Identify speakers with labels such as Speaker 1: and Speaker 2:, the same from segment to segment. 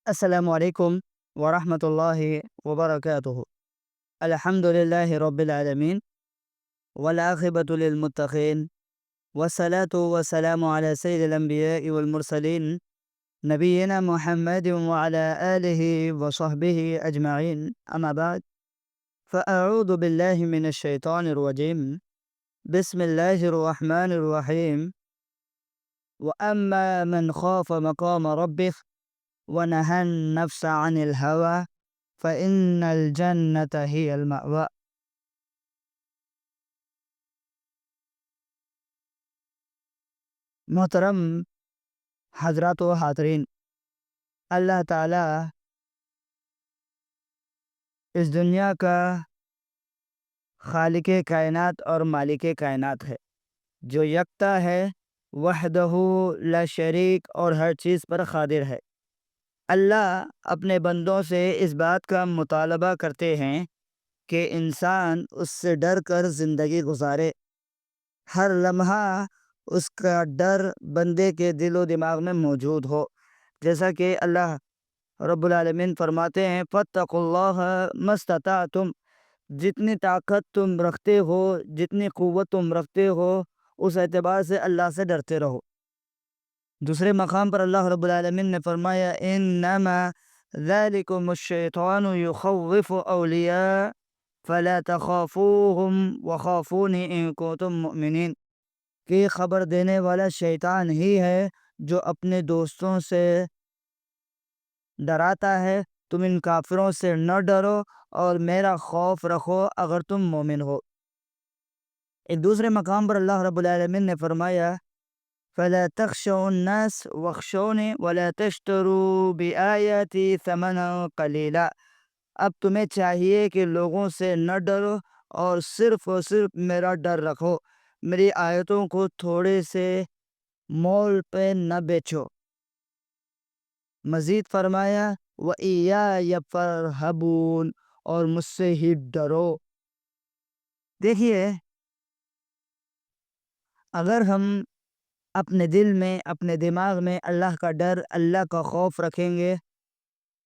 Speaker 1: السلام علیکم ورحمۃ اللہ وبرکاتہ۔ الحمد للہ رب العالمین والعاقبۃ للمتقین والصلاة والسلام علی سید الانبیاء والمرسلین نبینا محمد وعلی آلہ وصحبہ اجمعین، اما بعد فاعوذ باللہ من الشیطان الرجیم، بسم اللہ الرحمن الرحیم۔ وَأَمَّا مَنْ خَافَ مَقَامَ رَبِّهِ وَنَهَى النَّفْسَ عَنِ الْهَوَىٰ فَإِنَّ الْجَنَّةَ هِيَ الْمَأْوَىٰ۔ محترم حضرات و حاضرین، اللہ تعالیٰ اس دنیا کا خالق کائنات اور مالک کائنات ہے، جو یکتا ہے، وحدہ لا شریک اور ہر چیز پر قادر ہے۔ اللہ اپنے بندوں سے اس بات کا مطالبہ کرتے ہیں کہ انسان اس سے ڈر کر زندگی گزارے۔ ہر لمحہ اس کا ڈر بندے کے دل و دماغ میں موجود ہو، جیسا کہ اللہ رب العالمین فرماتے ہیں فَاتَّقُوا اللَّهَ مَا اسْتَطَعْتُمْ۔ جتنی طاقت تم رکھتے ہو، جتنی قوت تم رکھتے ہو، اس اعتبار سے اللہ سے ڈرتے رہو۔ دوسرے مقام پر اللہ رب العالمین نے فرمایا انما ذالکم الشیطان یخوف اولیاء فلا تخافوهم وخافون ان کنتم مؤمنین، کہ خبر دینے والا شیطان ہی ہے جو اپنے دوستوں سے ڈراتا ہے، تم ان کافروں سے نہ ڈرو اور میرا خوف رکھو اگر تم مومن ہو۔ ایک دوسرے مقام پر اللہ رب العالمین نے فرمایا فَلَا تَخْشَوُا النَّاسَ وَاخْشَوْنِي وَلَا تَشْتَرُوا بِآيَاتِي ثَمَنًا قَلِيلًا۔ اب تمہیں چاہیے کہ لوگوں سے نہ ڈرو اور صرف میرا ڈر رکھو، میری آیتوں کو تھوڑے سے مول پہ نہ بیچو۔ مزید فرمایا وَإِيَّايَ فَارْهَبُونِ، اور مجھ سے ہی ڈرو۔ دیکھیے، اگر ہم اپنے دل میں، اپنے دماغ میں اللہ کا ڈر، اللہ کا خوف رکھیں گے،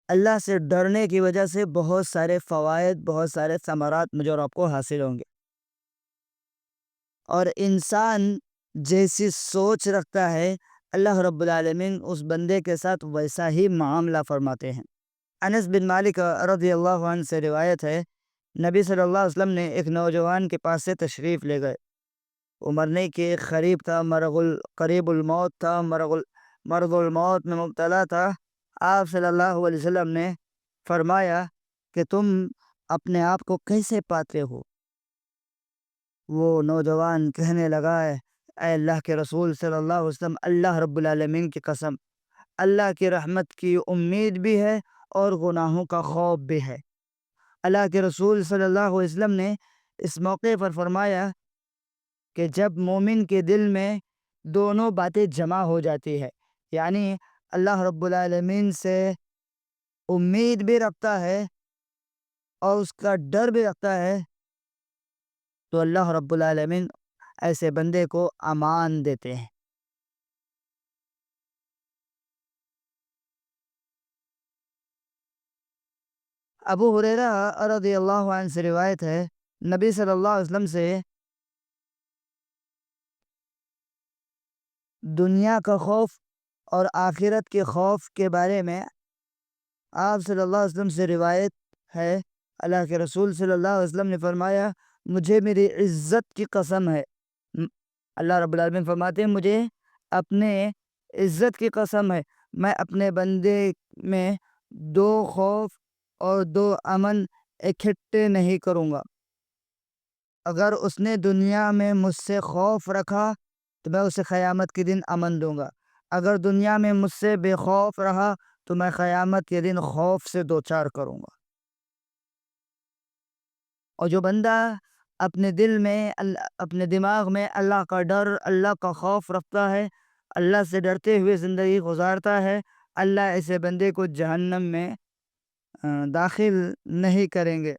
Speaker 1: اللہ سے ڈرنے کی وجہ سے بہت سارے فوائد، بہت سارے ثمرات مجھے اور آپ کو حاصل ہوں گے۔ اور انسان جیسی سوچ رکھتا ہے، اللہ رب العالمین اس بندے کے ساتھ ویسا ہی معاملہ فرماتے ہیں۔ انس بن مالک رضی اللہ عنہ سے روایت ہے، نبی صلی اللہ علیہ وسلم نے ایک نوجوان کے پاس سے تشریف لے گئے۔ وہ مرنے کے قریب تھا، قریب الموت تھا، مرض الموت میں مبتلا تھا۔ آپ صلی اللہ علیہ وسلم نے فرمایا کہ تم اپنے آپ کو کیسے پاتے ہو؟ وہ نوجوان کہنے لگا اے اللہ کے رسول صلی اللہ علیہ وسلم، اللہ رب العالمین کی قسم، اللہ کی رحمت کی امید بھی ہے اور گناہوں کا خوف بھی ہے۔ اللہ کے رسول صلی اللہ علیہ وسلم نے اس موقع پر فرمایا کہ جب مومن کے دل میں دونوں باتیں جمع ہو جاتی ہے، یعنی اللہ رب العالمین سے امید بھی رکھتا ہے اور اس کا ڈر بھی رکھتا ہے، تو اللہ رب العالمین ایسے بندے کو امان دیتے ہیں۔ ابو ہریرہ رضی اللہ عنہ سے روایت ہے، نبی صلی اللہ علیہ وسلم سے دنیا کا خوف اور آخرت کے خوف کے بارے میں آپ صلی اللہ علیہ وسلم سے روایت ہے، اللہ کے رسول صلی اللہ علیہ وسلم نے فرمایا مجھے میری عزت کی قسم ہے، اللہ رب العالمین فرماتے ہیں مجھے اپنے عزت کی قسم ہے، میں اپنے بندے میں دو خوف اور دو امن اکٹھے نہیں کروں گا۔ اگر اس نے دنیا میں مجھ سے خوف رکھا تو میں اسے قیامت کے دن امن دوں گا، اگر دنیا میں مجھ سے بے خوف رہا تو میں قیامت کے دن خوف سے دوچار کروں گا۔ اور جو بندہ اپنے دل میں، اپنے دماغ میں اللہ کا ڈر، اللہ کا خوف رکھتا ہے، اللہ سے ڈرتے ہوئے زندگی گزارتا ہے، اللہ ایسے بندے کو جہنم میں داخل نہیں کریں گے۔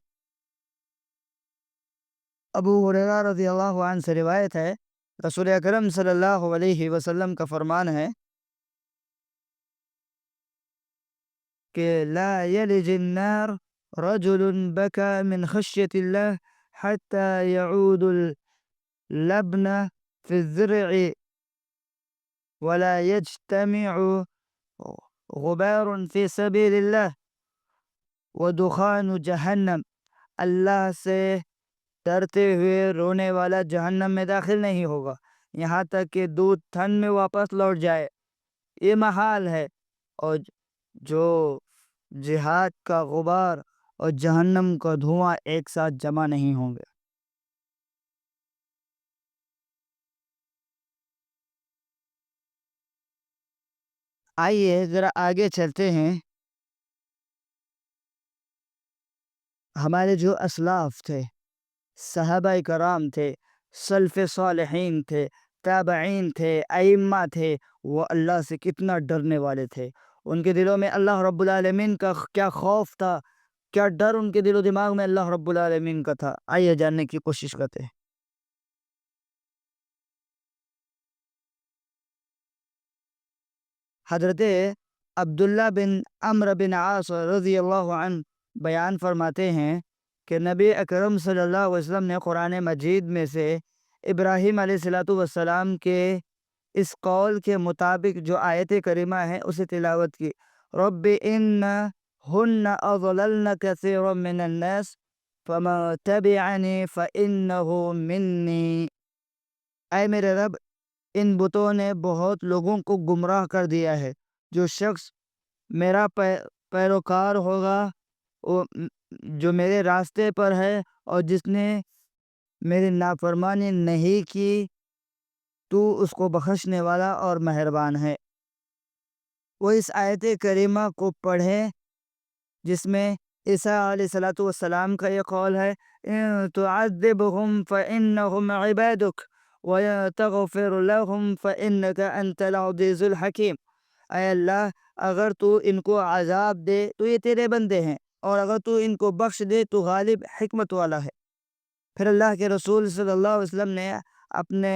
Speaker 1: ابو ہریرہ رضی اللہ عنہ سے روایت ہے، رسول اکرم صلی اللہ علیہ وسلم کا فرمان ہے کہ لا یلج النار رجل بکا من خشیت اللہ حتی یعود اللبن فی الزرع ولا یجتمع غبار فی سبیل اللہ ودخان جہنم. اللہ سے ڈرتے ہوئے رونے والا جہنم میں داخل نہیں ہوگا یہاں تک کہ دودھ تھن میں واپس لوٹ جائے. یہ محال ہے. اور جو جہاد کا غبار اور جہنم کا دھواں ایک ساتھ جمع نہیں ہوں گے. آئیے ذرا آگے چلتے ہیں. ہمارے جو اسلاف تھے، صحابہ کرام تھے، سلف صالحین تھے، تابعین تھے، ائمہ تھے، وہ اللہ سے کتنا ڈرنے والے تھے. ان کے دلوں میں اللہ رب العالمین کا کیا خوف تھا، کیا ڈر ان کے دل و دماغ میں اللہ رب العالمین کا تھا. آئیے جاننے کی کوشش کرتے ہیں. حضرت عبداللہ بن عمرو بن عاص رضی اللہ عنہ بیان فرماتے ہیں کہ نبی اکرم صلی اللہ علیہ وسلم نے قرآن مجید میں سے ابراہیم علیہ السلام کے اس قول کے مطابق جو آیت کریمہ ہے اسے تلاوت کی. رب ان ہن اضللن کثیرا من الناس فمن تبعنی فانہ منی. اے میرے رب، ان بتوں نے بہت لوگوں کو گمراہ کر دیا ہے. جو شخص میرا پیروکار ہوگا، جو میرے راستے پر ہے، اور جس نے میری نافرمانی نہیں کی، تو اس کو بخشنے والا اور مہربان ہے. وہ اس آیت کریمہ کو پڑھیں جس میں عیسیٰ علیہ السلام کا یہ قول ہے ان تعذبهم فإنهم عبادك وَتَغْفِرْ لَهُمْ فَإِنَّكَ أَنْتَ الْعَزِيزُ الْحَكِيمُ. اے اللہ، اگر تو ان کو عذاب دے تو یہ تیرے بندے ہیں، اور اگر تو ان کو بخش دے تو غالب حکمت والا ہے. پھر اللہ کے رسول صلی اللہ علیہ وسلم نے اپنے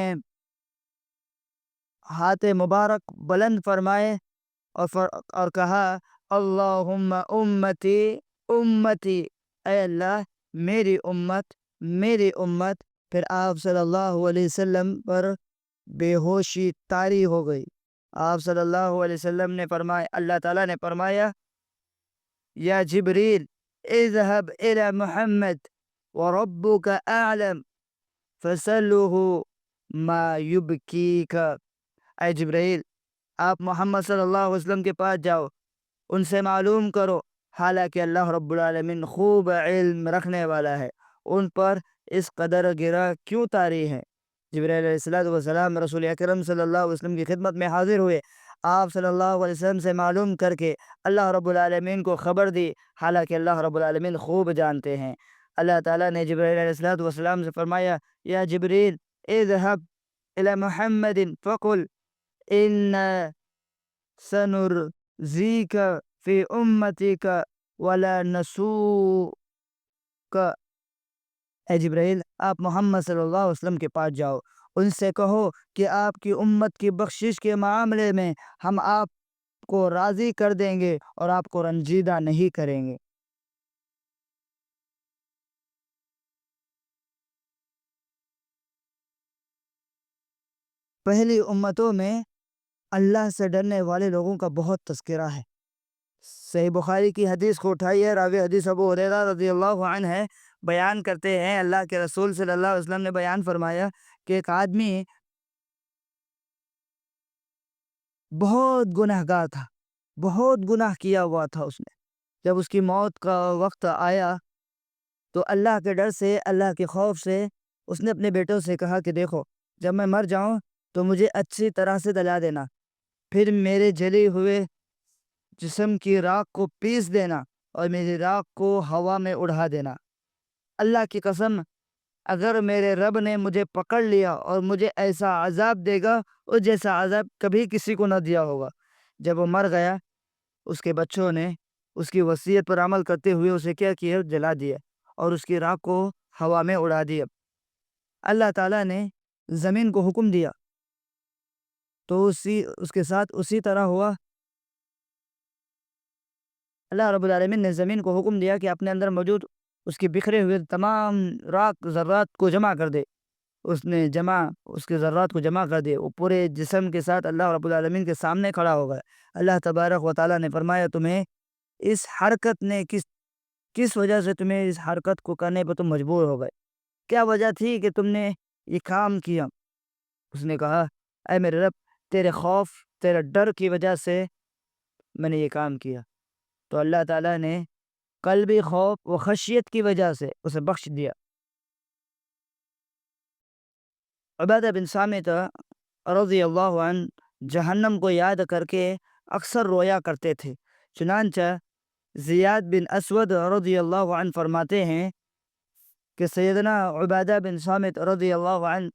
Speaker 1: ہاتھ مبارک بلند فرمائے اور کہا اللہم امتی امتی. اے اللہ، میری امت میری امت. پھر آپ صلی اللہ علیہ وسلم پر بے ہوشی طاری ہو گئی. آپ صلی اللہ علیہ وسلم نے فرمایا، اللہ تعالیٰ نے فرمایا یا جبریل اذهب الى محمد وربك اعلم فسلہ ما یبکیک. اے جبریل، آپ محمد صلی اللہ علیہ وسلم کے پاس جاؤ، ان سے معلوم کرو، حالانکہ اللہ رب العالمین خوب علم رکھنے والا ہے، ان پر اس قدر گرا کیوں طاری ہے. جبریل علیہ السلام رسول اکرم صلی اللہ علیہ وسلم کی خدمت میں حاضر ہوئے. آپ صلی اللہ علیہ وسلم سے معلوم کر کے اللہ رب العالمین کو خبر دی، حالانکہ اللہ رب العالمین خوب جانتے ہیں. اللہ تعالیٰ نے جبریل علیہ السلام سے فرمایا یا جبریل اذهب الى محمد فقل ان سنرزیک فی امتک ولا نسوک. اے جبرائیل، آپ محمد صلی اللہ علیہ وسلم کے پاس جاؤ، ان سے کہو کہ آپ کی امت کی بخشش کے معاملے میں ہم آپ کو راضی کر دیں گے اور آپ کو رنجیدہ نہیں کریں گے. پہلی امتوں میں اللہ سے ڈرنے والے لوگوں کا بہت تذکرہ ہے. صحیح بخاری کی حدیث کو اٹھائیے، راوی حدیث ابو ہریرہ رضی اللہ عنہ ہے، بیان کرتے ہیں اللہ کے رسول صلی اللہ علیہ وسلم نے بیان فرمایا کہ ایک آدمی بہت گناہ گار تھا، بہت گناہ کیا ہوا تھا اس نے. جب اس کی موت کا وقت آیا تو اللہ کے ڈر سے، اللہ کے خوف سے اس نے اپنے بیٹوں سے کہا کہ دیکھو، جب میں مر جاؤں تو مجھے اچھی طرح سے جلا دینا، پھر میرے جلے ہوئے جسم کی راکھ کو پیس دینا اور میری راکھ کو ہوا میں اڑا دینا. اللہ کی قسم، اگر میرے رب نے مجھے پکڑ لیا اور مجھے ایسا عذاب دے گا اور جیسا عذاب کبھی کسی کو نہ دیا ہوگا. جب وہ مر گیا، اس کے بچوں نے اس کی وصیت پر عمل کرتے ہوئے اسے کیا کیا؟ جلا دیا اور اس کی راکھ کو ہوا میں اڑا دیا. اللہ تعالیٰ نے زمین کو حکم دیا تو اس کے ساتھ اسی طرح ہوا. اللہ رب العالمین نے زمین کو حکم دیا کہ اپنے اندر موجود اس کے بکھرے ہوئے تمام راک ذرات کو جمع کر دے. اس کے ذرات کو جمع کر دے. وہ پورے جسم کے ساتھ اللہ رب العالمین کے سامنے کھڑا ہو گیا. اللہ تبارک و تعالیٰ نے فرمایا تمہیں اس حرکت نے کس وجہ سے تمہیں اس حرکت کو کرنے پہ تم مجبور ہو گئے؟ کیا وجہ تھی کہ تم نے یہ کام کیا؟ اس نے کہا اے میرے رب تیرے خوف تیرے ڈر کی وجہ سے میں نے یہ کام کیا. تو اللہ تعالیٰ نے قلبی خوف و خشیت کی وجہ سے اسے بخش دیا. عبادہ بن صامت رضی اللہ عنہ جہنم کو یاد کر کے اکثر رویا کرتے تھے. چنانچہ زیاد بن اسود رضی اللہ عنہ فرماتے ہیں کہ سیدنا عبادہ بن صامت رضی اللہ عنہ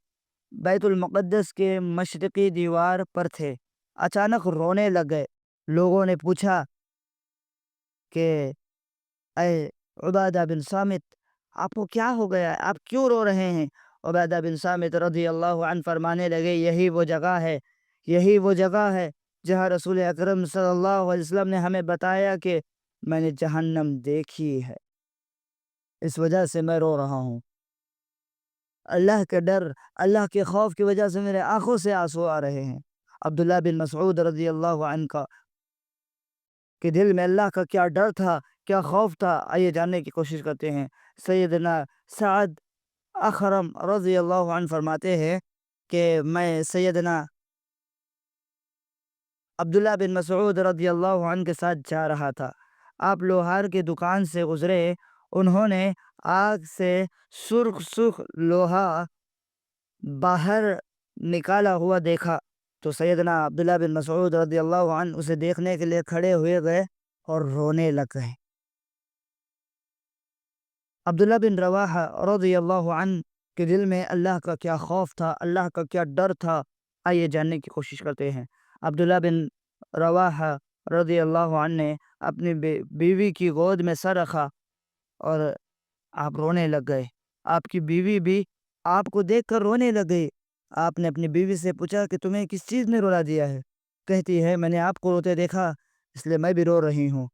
Speaker 1: بیت المقدس کے مشرقی دیوار پر تھے. اچانک رونے لگ گئے. لوگوں نے پوچھا کہ اے عبادہ بن صامت آپ کو کیا ہو گیا ہے؟ آپ کیوں رو رہے ہیں؟ عبادہ بن صامت رضی اللہ عنہ فرمانے لگے یہی وہ جگہ ہے جہاں رسول اکرم صلی اللہ علیہ وسلم نے ہمیں بتایا کہ میں نے جہنم دیکھی ہے، اس وجہ سے میں رو رہا ہوں. اللہ کے ڈر اللہ کے خوف کی وجہ سے میرے آنکھوں سے آنسو آ رہے ہیں. عبداللہ بن مسعود رضی اللہ عنہ کا کہ دل میں اللہ کا کیا ڈر تھا، کیا خوف تھا، آئیے جاننے کی کوشش کرتے ہیں. سیدنا سعد اخرم رضی اللہ عنہ فرماتے ہیں کہ میں سیدنا عبداللہ بن مسعود رضی اللہ عنہ کے ساتھ جا رہا تھا. آپ لوہار کی دکان سے گزرے. انہوں نے آگ سے سرخ لوہا باہر نکالا ہوا دیکھا تو سیدنا عبداللہ بن مسعود رضی اللہ عنہ اسے دیکھنے کے لیے کھڑے ہوئے گئے اور رونے لگ گئے. عبداللہ بن رواحہ رضی اللہ عنہ کے دل میں اللہ کا کیا خوف تھا، اللہ کا کیا ڈر تھا، آئیے جاننے کی کوشش کرتے ہیں. عبداللہ بن رواحہ رضی اللہ عنہ نے اپنی بیوی کی گود میں سر رکھا اور آپ رونے لگ گئے. آپ کی بیوی بھی آپ کو دیکھ کر رونے لگ گئی. آپ نے اپنی بیوی سے پوچھا کہ تمہیں کس چیز نے رولا دیا ہے؟ کہتی ہے میں نے آپ کو روتے دیکھا اس لیے میں بھی رو رہی ہوں.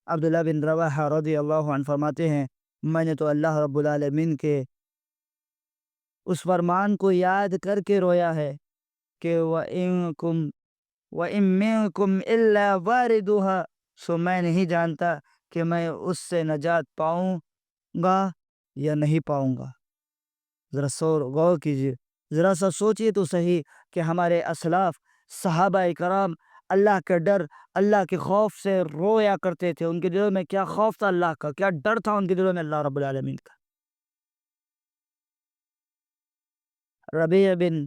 Speaker 1: عبداللہ بن رواحہ رضی اللہ عنہ فرماتے ہیں میں نے تو اللہ رب العالمین کے اس فرمان کو یاد کر کے رویا ہے کہ وَإِن مِّنكُمْ إِلَّا وَارِدُهَا، سو میں نہیں جانتا کہ میں اس سے نجات پاؤں گا یا نہیں پاؤں گا. ذرا غور کیجیے، ذرا سا سوچیے تو صحیح کہ ہمارے اسلاف صحابہ کرام اللہ کے ڈر اللہ کے خوف سے رویا کرتے تھے. ان کے دلوں میں کیا خوف تھا اللہ کا، کیا ڈر تھا ان کے دلوں میں اللہ رب العالمین کا. ربیع بن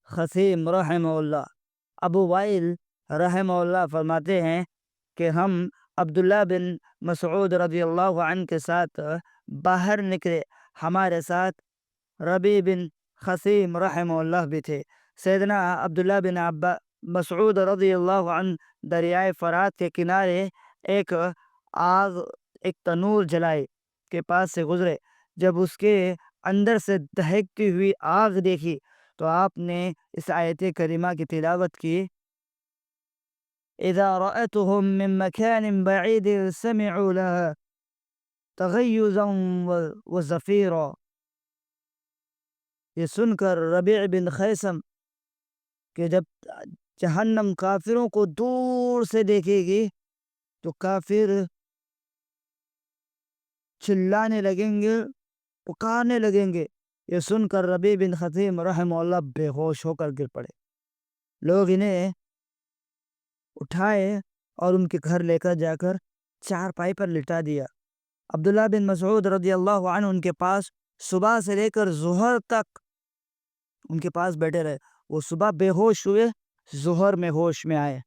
Speaker 1: خثیم رحمہ اللہ، ابو وائل رحمہ اللہ فرماتے ہیں کہ ہم عبداللہ بن مسعود رضی اللہ عنہ کے ساتھ باہر نکلے. ہمارے ساتھ ربیع بن خثیم رحمہ اللہ بھی تھے. سیدنا عبداللہ بن مسعود رضی اللہ عنہ دریائے فرات کے کنارے ایک تنور جلائے کے پاس سے گزرے. جب اس کے اندر سے دہکتی ہوئی آگ دیکھی تو آپ نے اس آیت کریمہ کی تلاوت کی اذا رأتهم من مكان بعيد سمعوا لها تغيظا وزفيرا. یہ سن کر ربیع بن خیثم کہ جب جہنم کافروں کو دور سے دیکھے گی تو کافر چلانے لگیں گے، پکارنے لگیں گے. یہ سن کر ربیع بن خثیم رحمہ اللہ بے ہوش ہو کر گر پڑے. لوگ انہیں اٹھائے اور ان کے گھر لے کر جا کر چارپائی پر لٹا دیا. عبداللہ بن مسعود رضی اللہ عنہ ان کے پاس صبح سے لے کر ظہر تک ان کے پاس بیٹھے رہے. وہ صبح بے ہوش ہوئے، ظہر میں ہوش میں آئے.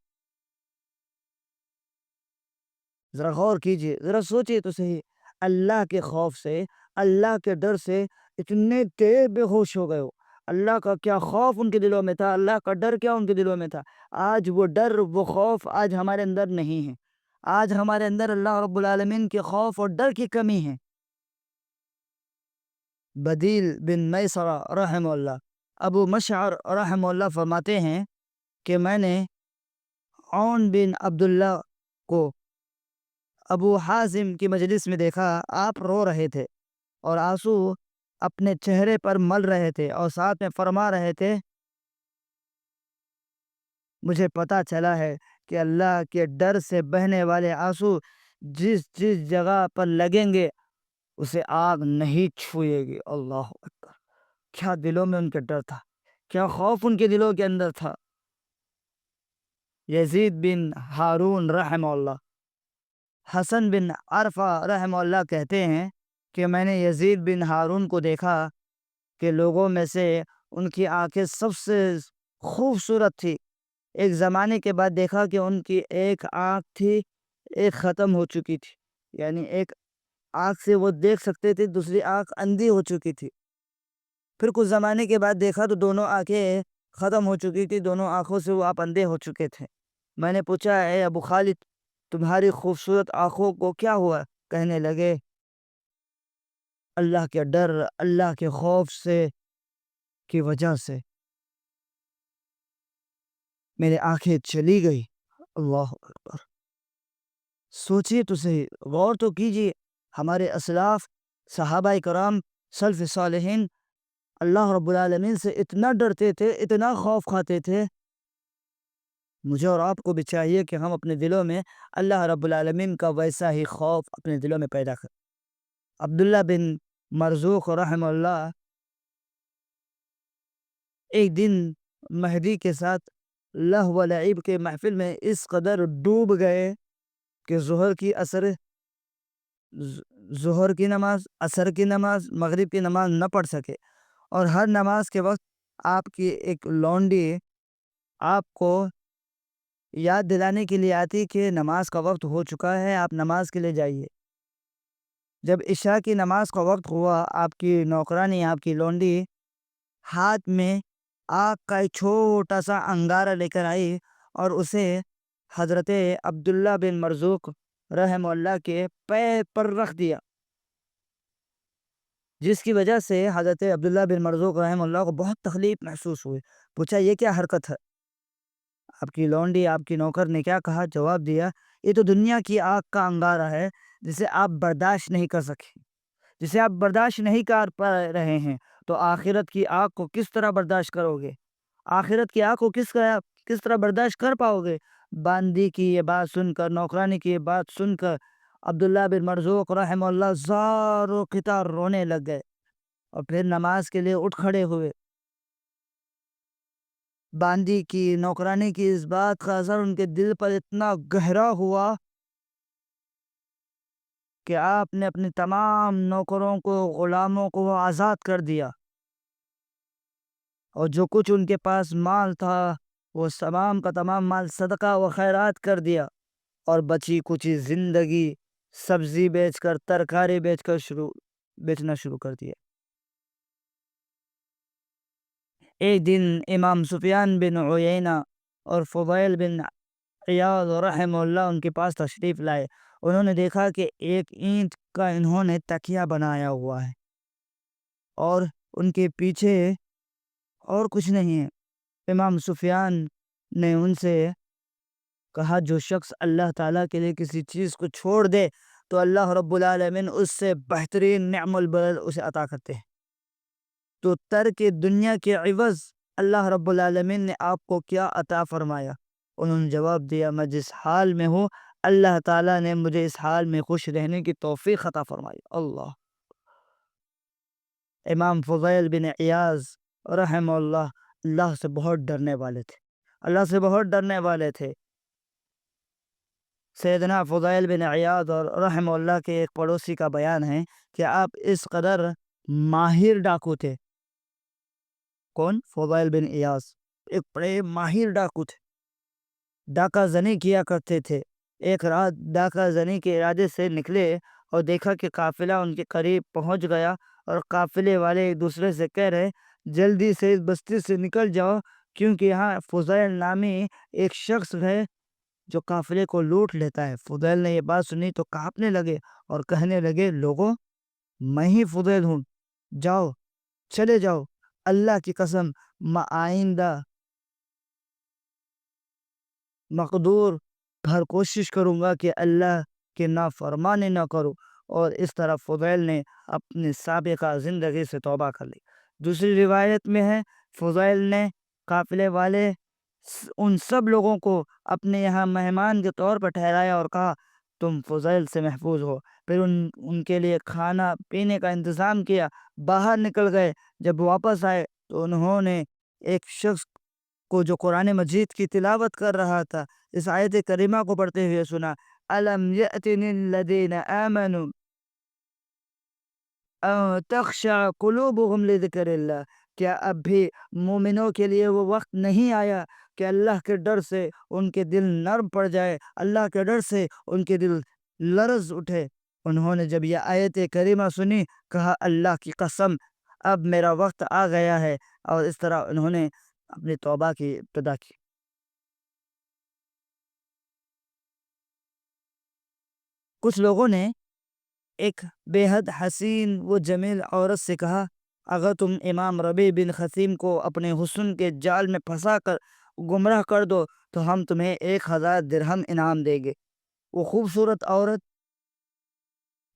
Speaker 1: ذرا غور کیجئے، ذرا سوچئے تو صحیح، اللہ کے خوف سے اللہ کے ڈر سے اتنے دیر بے ہوش ہو گئے ہو. اللہ کا کیا خوف ان کے دلوں میں تھا، اللہ کا ڈر کیا ان کے دلوں میں تھا. آج وہ ڈر وہ خوف آج ہمارے اندر نہیں ہے. آج ہمارے اندر اللہ رب العالمین کے خوف اور ڈر کی کمی ہے. بدیل بن میسرہ رحمہ اللہ، ابو مشعر رحمہ اللہ فرماتے ہیں کہ میں نے عون بن عبداللہ کو ابو حازم کی مجلس میں دیکھا آپ رو رہے تھے اور آنسو اپنے چہرے پر مل رہے تھے اور ساتھ میں فرما رہے تھے، مجھے پتا چلا ہے کہ اللہ کے ڈر سے بہنے والے آنسو جس جس جگہ پر لگیں گے اسے آگ نہیں چھوئے گی۔ اللہ اکبر! کیا دلوں میں ان کے ڈر تھا، کیا خوف ان کے دلوں کے اندر تھا۔ یزید بن ہارون رحمہ اللہ، حسن بن عرفہ رحمہ اللہ کہتے ہیں کہ میں نے یزید بن ہارون کو دیکھا کہ لوگوں میں سے ان کی آنکھیں سب سے خوبصورت تھی۔ ایک زمانے کے بعد دیکھا کہ ان کی ایک آنکھ تھی، ایک ختم ہو چکی تھی، یعنی ایک آنکھ سے وہ دیکھ سکتے تھے، دوسری آنکھ اندھی ہو چکی تھی۔ پھر کچھ زمانے کے بعد دیکھا تو دونوں آنکھیں ختم ہو چکی تھی، دونوں آنکھوں سے وہ آپ اندھے ہو چکے تھے۔ میں نے پوچھا، اے ابو خالد، تمہاری خوبصورت آنکھوں کو کیا ہوا؟ کہنے لگے، اللہ کے ڈر، اللہ کے خوف سے کی وجہ سے میرے آنکھیں چلی گئی۔ اللہ اکبر! سوچیے تو صحیح، غور تو کیجیے، ہمارے اسلاف، صحابہ کرام، سلف صالحین اللہ رب العالمین سے اتنا ڈرتے تھے، اتنا خوف کھاتے تھے۔ مجھے اور آپ کو بھی چاہیے کہ ہم اپنے دلوں میں اللہ رب العالمین کا ویسا ہی خوف اپنے دلوں میں پیدا کریں۔ عبداللہ بن مرزوق رحمہ اللہ ایک دن مہدی کے ساتھ لہو و لعب کے محفل میں اس قدر ڈوب گئے کہ ظہر کی نماز، عصر کی نماز، مغرب کی نماز نہ پڑھ سکے، اور ہر نماز کے وقت آپ کی ایک لونڈی آپ کو یاد دلانے کے لیے آتی کہ نماز کا وقت ہو چکا ہے، آپ نماز کے لیے جائیے۔ جب عشاء کی نماز کا وقت ہوا، آپ کی نوکرانی، آپ کی لونڈی ہاتھ میں آگ کا ایک چھوٹا سا انگارہ لے کر آئی اور اسے حضرت عبداللہ بن مرزوق رحمہ اللہ کے پیر پر رکھ دیا، جس کی وجہ سے حضرت عبداللہ بن مرزوق رحمہ اللہ کو بہت تکلیف محسوس ہوئی۔ پوچھا، یہ کیا حرکت ہے؟ آپ کی لونڈی، آپ کی نوکر نے کیا کہا؟ جواب دیا، یہ تو دنیا کی آگ کا انگارہ ہے جسے آپ برداشت نہیں کر سکے، جسے آپ برداشت نہیں کر پا رہے ہیں، تو آخرت کی آگ کو کس طرح برداشت کرو گے؟ آخرت کی آگ کو کس طرح برداشت کر پاؤ گے؟ باندی کی یہ بات سن کر، نوکرانی کی یہ بات سن کر عبداللہ بن مرزوق رحمہ اللہ زار و قطار رونے لگ گئے اور پھر نماز کے لیے اٹھ کھڑے ہوئے۔ باندی کی، نوکرانی کی اس بات کا اثر ان کے دل پر اتنا گہرا ہوا کہ آپ نے اپنے تمام نوکروں کو، غلاموں کو آزاد کر دیا، اور جو کچھ ان کے پاس مال تھا وہ تمام کا تمام مال صدقہ و خیرات کر دیا، اور بچی کچی زندگی سبزی بیچ کر، ترکاری بیچنا شروع کر دیا۔ ایک دن امام سفیان بن عیینہ اور فضیل بن عیاض رحمہ اللہ ان کے پاس تشریف لائے۔ انہوں نے دیکھا کہ ایک اینٹ کا انہوں نے تکیہ بنایا ہوا ہے اور ان کے پیچھے اور کچھ نہیں ہے۔ امام سفیان نے ان سے کہا، جو شخص اللہ تعالیٰ کے لیے کسی چیز کو چھوڑ دے تو اللہ رب العالمین اس سے بہترین نعم البدل اسے عطا کرتے ہیں، تو ترک دنیا کے عوض اللہ رب العالمین نے آپ کو کیا عطا فرمایا؟ انہوں نے جواب دیا، میں جس حال میں ہوں اللہ تعالیٰ نے مجھے اس حال میں خوش رہنے کی توفیق عطا فرمائی۔ اللہ! امام فضیل بن عیاض رحمہ اللہ اللہ سے بہت ڈرنے والے تھے، اللہ سے بہت ڈرنے والے تھے۔ سیدنا فضیل بن عیاض اور رحمہ اللہ کے ایک پڑوسی کا بیان ہے کہ آپ اس قدر ماہر ڈاکو تھے۔ کون؟ فضیل بن عیاض ایک بڑے ماہر ڈاکو تھے، ڈاکہ زنی کیا کرتے تھے۔ ایک رات ڈاکہ زنی کے ارادے سے نکلے اور دیکھا کہ قافلہ ان کے قریب پہنچ گیا، اور قافلے والے ایک دوسرے سے کہہ رہے، جلدی سے اس بستی سے نکل جاؤ، کیونکہ یہاں فضیل نامی ایک شخص ہے جو قافلے کو لوٹ لیتا ہے۔ فضیل نے یہ بات سنی تو کانپنے لگے اور کہنے لگے، لوگوں، میں ہی فضیل ہوں، جاؤ، چلے جاؤ، اللہ کی قسم میں آئندہ مقدور ہر کوشش کروں گا کہ اللہ کہ نافرمانی نہ کروں، اور اس طرح فضیل نے اپنی سابقہ زندگی سے توبہ کر لی۔ دوسری روایت میں ہے فضیل نے قافلے والے ان سب لوگوں کو اپنے یہاں مہمان کے طور پر ٹھہرایا اور کہا تم فضیل سے محفوظ ہو۔ پھر ان کے لیے کھانا پینے کا انتظام کیا، باہر نکل گئے۔ جب واپس آئے تو انہوں نے ایک شخص کو جو قرآن مجید کی تلاوت کر رہا تھا اس آیت کریمہ کو پڑھتے ہوئے سنا، الم یأتن الذین آمنوا ان تخشع قلوبهم لذکر اللہ، کیا اب بھی مومنوں کے لیے وہ وقت نہیں آیا کہ اللہ کے ڈر سے ان کے دل نرم پڑ جائے، اللہ کے ڈر سے ان کے دل لرز اٹھے۔ انہوں نے جب یہ آیت کریمہ سنی کہا اللہ کی قسم اب میرا وقت آ گیا ہے، اور اس طرح انہوں نے اپنی توبہ کی ابتدا کی۔ کچھ لوگوں نے ایک بے حد حسین و جمیل عورت سے کہا اگر تم امام ربیع بن خثیم کو اپنے حسن کے جال میں پھنسا کر گمراہ کر دو تو ہم تمہیں 1000 درہم انعام دیں گے۔ وہ خوبصورت عورت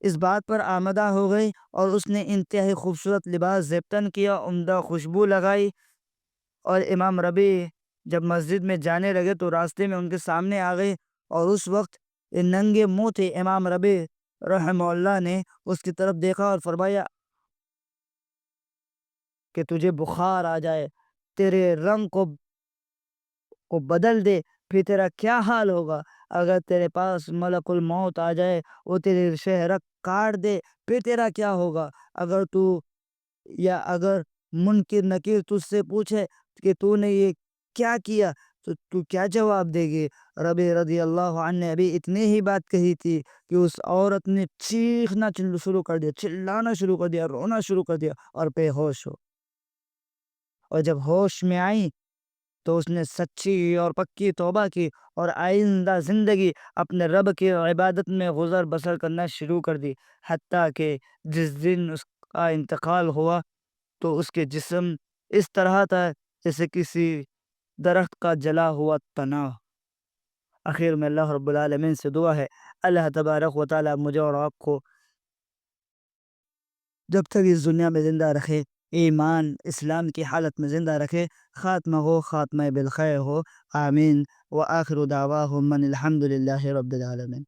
Speaker 1: اس بات پر آمدہ ہو گئی اور اس نے انتہائی خوبصورت لباس زیبتن کیا، عمدہ خوشبو لگائی، اور امام ربیع جب مسجد میں جانے لگے تو راستے میں ان کے سامنے آ گئی، اور اس وقت ننگے منہ تھے۔ امام ربیع رحمہ اللہ نے اس کی طرف دیکھا اور فرمایا کہ تجھے بخار آ جائے، تیرے رنگ کو بدل دے، پھر تیرا کیا حال ہوگا؟ اگر تیرے پاس ملک الموت آ جائے، وہ تیری شہرک کاٹ دے، پھر تیرا کیا ہوگا؟ اگر منکر نکیر تجھ سے پوچھے کہ تو نے یہ کیا کیا تو تو کیا جواب دے گی؟ ربیع رضی اللہ عنہ نے ابھی اتنی ہی بات کہی تھی کہ اس عورت نے چیخنا شروع کر دیا، چلانا شروع کر دیا، رونا شروع کر دیا اور بے ہوش ہو۔ اور جب ہوش میں آئی تو اس نے سچی اور پکی توبہ کی اور آئندہ زندگی اپنے رب کی عبادت میں گزر بسر کرنا شروع کر دی، حتیٰ کہ جس دن اس کا انتقال ہوا تو اس کے جسم اس طرح تھا جیسے کسی درخت کا جلا ہوا تنا۔ آخر میں اللہ رب العالمین سے دعا ہے اللہ تبارک و تعالیٰ مجھے اور آپ کو جب تک اس دنیا میں زندہ رکھے، ایمان اسلام کی حالت میں زندہ رکھے، خاتمہ بالخیر ہو، آمین۔ وآخر دعواہم من الحمد للہ رب العالمین۔